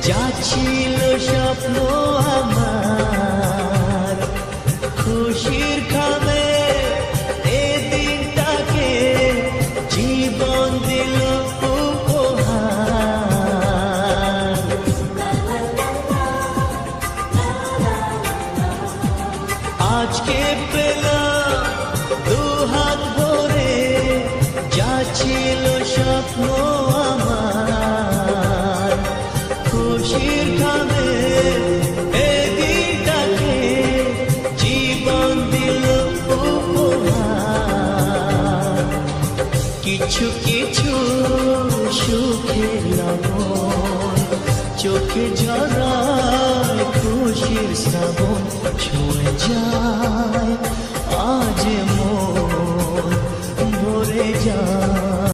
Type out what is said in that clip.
যা ছিল স্বপ্ন আমার খুশির খাবে এ দিনটাকে জীবন দিল উপহার। আজকে পেলাম দুহাত ভরে যা ছিল স্বপ্ন আমার খুশির খাবে এ দিনটাকে জীবন দিল উপহার। কিছু কিছু সুখের লবণ চোখে ঝরায় খুশির শ্রাবণ ছুঁয়ে যায় আজ মন ভরে যায়।